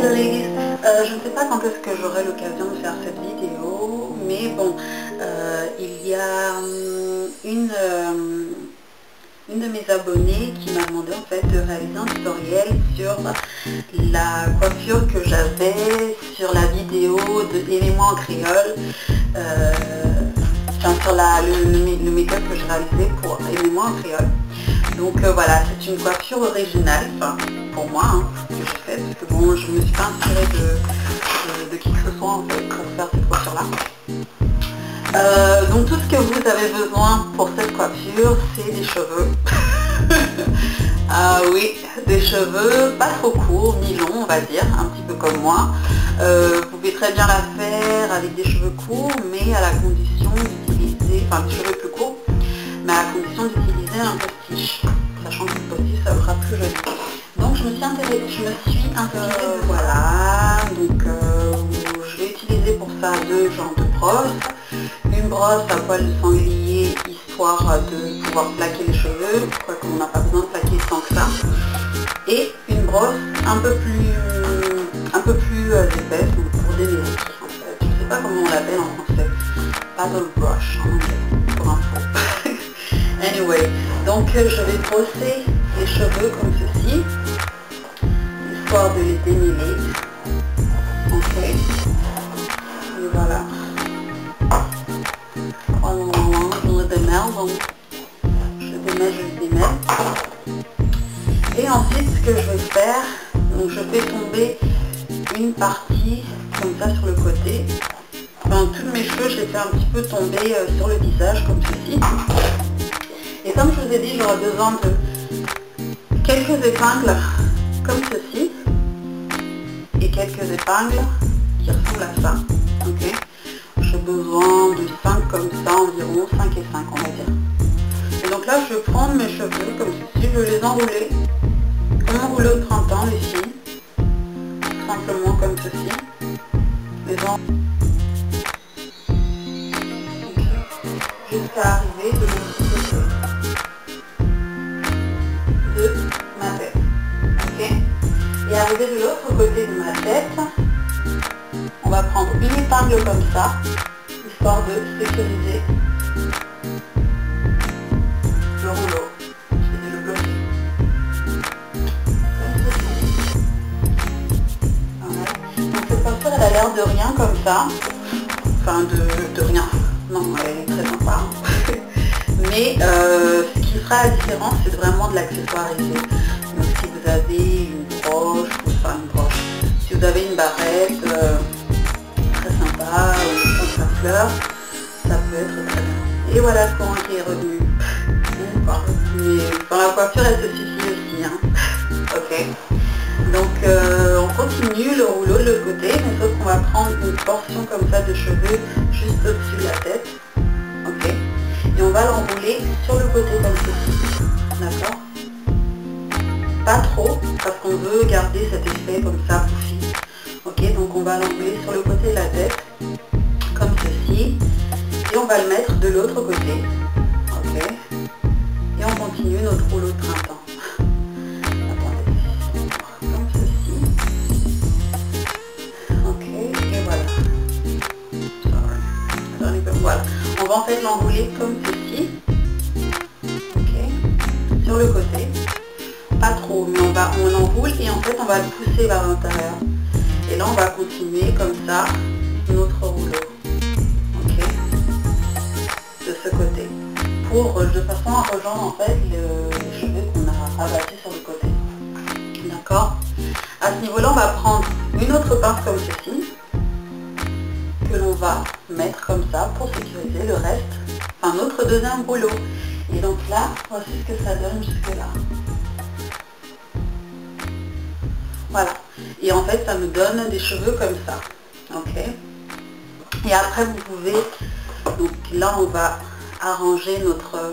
Hello ladies, je ne sais pas quand est-ce que j'aurai l'occasion de faire cette vidéo, mais bon, il y a une de mes abonnées qui m'a demandé en fait de réaliser un tutoriel sur la coiffure que j'avais sur la vidéo de Aimez-moi en créole, enfin sur le make-up que je réalisais pour Aimez-moi en créole. Donc voilà, c'est une coiffure originale, enfin pour moi, hein, que je fais, parce que bon, je me suis pas inspirée de qui que ce soit en fait pour faire cette coiffure là. Donc tout ce que vous avez besoin pour cette coiffure, c'est des cheveux. Ah oui, des cheveux pas trop courts, ni longs on va dire, un petit peu comme moi. Vous pouvez très bien la faire avec des cheveux courts, mais à la condition d'utiliser, enfin des cheveux plus courts, mais à la condition d'utiliser un postiche, sachant que le postiche ça sera plus joli. Donc je me suis intéressée, voilà, donc je vais utiliser pour ça deux genres de brosses. Une brosse à poil de sanglier, histoire de pouvoir plaquer les cheveux, quoique on n'a pas besoin de plaquer tant que ça. Et une brosse un peu plus épaisse, donc pour démêler en fait. Je ne sais pas comment on l'appelle en français. Paddle brush en anglais, pour info. Anyway, donc je vais brosser les cheveux comme ceci, histoire de les démêler. Ok. Et voilà. Je le démêle, donc je le démêle. Et ensuite ce que je vais faire, donc je fais tomber une partie comme ça sur le côté. Enfin, tous mes cheveux, je les fais un petit peu tomber sur le visage comme ceci. Et comme je vous ai dit, j'aurai besoin de quelques épingles comme ceci et quelques épingles qui ressemblent à ça. Ok. J'ai besoin de 5 comme ça environ, 5 et 5 on va dire. Et donc là je vais prendre mes cheveux comme ceci, je vais les enrouler comme un rouleau de printemps les filles, tout simplement comme ceci. Les enrouler jusqu'à arriver de l'autre côté de ma tête. Ok. Et arriver de l'autre côté de ma tête, on va prendre une épingle comme ça, histoire de sécuriser le rouleau et de le bloquer. Ouais. Donc cette coiffure elle a l'air de rien comme ça, enfin de rien, non elle est très sympa. Mais ce qui fera la différence c'est vraiment de l'accessoiriser. Donc si vous avez une broche, enfin une broche, si vous avez une barrette, très sympa, ou une à fleurs, ça peut être très bien. Et voilà le courant qui est revenu. Mais dans la coiffure elle se suffit aussi, hein. Ok. Donc on continue le rouleau de l'autre côté, mais sauf qu'on va prendre une portion comme ça de cheveux juste au-dessus de la tête. Ok. Et on va l'enrouler sur le côté comme ceci. D'accord. Pas trop, parce qu'on veut garder cet effet comme ça pouffi. Ok, donc on va l'enrouler sur le côté de la tête, comme ceci, et on va le mettre de l'autre côté, ok, et on continue notre rouleau de printemps. Attendez, comme ceci, ok, et voilà. Sorry. Voilà, on va en fait l'enrouler comme ceci, ok, sur le côté, pas trop, mais on l'enroule et en fait on va le pousser vers l'intérieur. Et là on va continuer comme ça notre rouleau, ok, de ce côté, de façon à rejoindre en fait les cheveux qu'on a abattus sur le côté. D'accord. À ce niveau là on va prendre une autre pince comme ceci, que l'on va mettre comme ça pour sécuriser le reste, enfin notre deuxième rouleau. Et donc là, voici ce que ça donne jusque là. Voilà. Et en fait, ça me donne des cheveux comme ça. Ok. Et après, vous pouvez... Donc là, on va arranger notre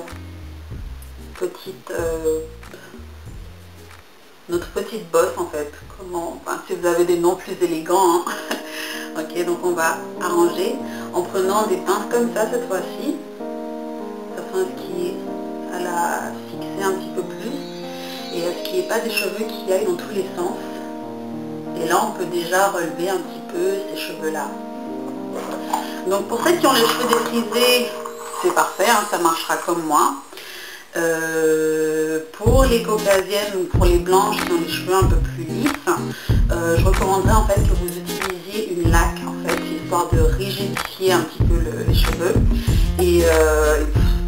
petite bosse, en fait. Enfin, si vous avez des noms plus élégants. Hein. Ok, donc on va arranger en prenant des pinces comme ça, cette fois-ci. Afin à ce qu'il y ait à la fixer un petit peu plus. Et à ce qu'il n'y ait pas des cheveux qui aillent dans tous les sens. Et Et là, on peut déjà relever un petit peu ces cheveux-là. Donc pour celles qui ont les cheveux défrisés, c'est parfait, hein, ça marchera comme moi. Pour les caucasiennes ou pour les blanches qui ont les cheveux un peu plus lisses, je recommanderais en fait que vous utilisiez une laque en fait, histoire de rigidifier un petit peu les cheveux et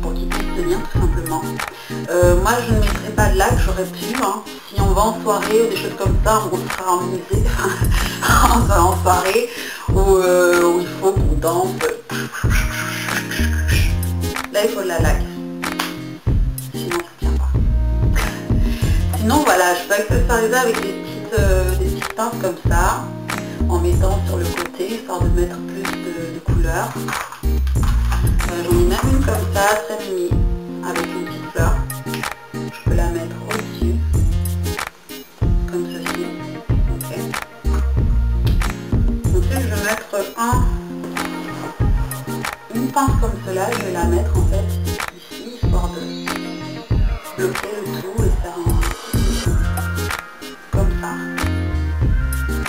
pour qu'ils puissent tenir tout simplement. Moi je ne mettrai pas de laque, j'aurais pu, hein. Si on va en soirée ou des choses comme ça, on sera en musée, en soirée où il faut qu'on danse. Là il faut de la laque. Sinon ça tient pas. Sinon voilà, je peux accessoiriser avec des petites pinces comme ça, en mettant sur le côté, histoire de mettre plus de couleurs. J'en ai même une comme ça, très mini, avec une petite fleur. Je peux la mettre au-dessus, comme ceci. Ok. Ensuite je vais mettre une pince comme cela, je vais la mettre en fait ici, histoire de bloquer le tout et faire comme ça.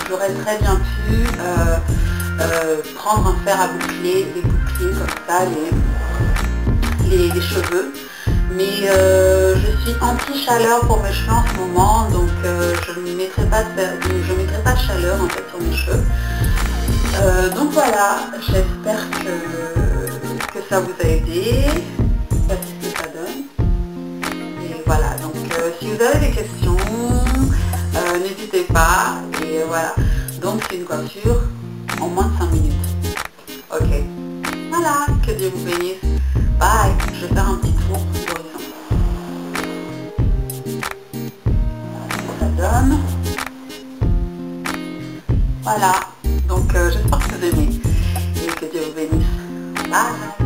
J'aurais très bien pu prendre un fer à boucler, les boucler comme ça les cheveux. Mais je suis anti-chaleur pour mes cheveux en ce moment, donc je ne mettrai pas de chaleur en fait sur mes cheveux. Donc voilà, j'espère que ça vous a aidé. Voici ce que ça donne. Et voilà, donc si vous avez des questions, n'hésitez pas. Et voilà, donc c'est une coiffure en moins de 5 minutes. Ok, voilà, que Dieu vous bénisse. Bye, je vais faire un petit tour d'horizon. Ça donne. Voilà, donc j'espère que vous aimez et que Dieu vous bénisse. Bye.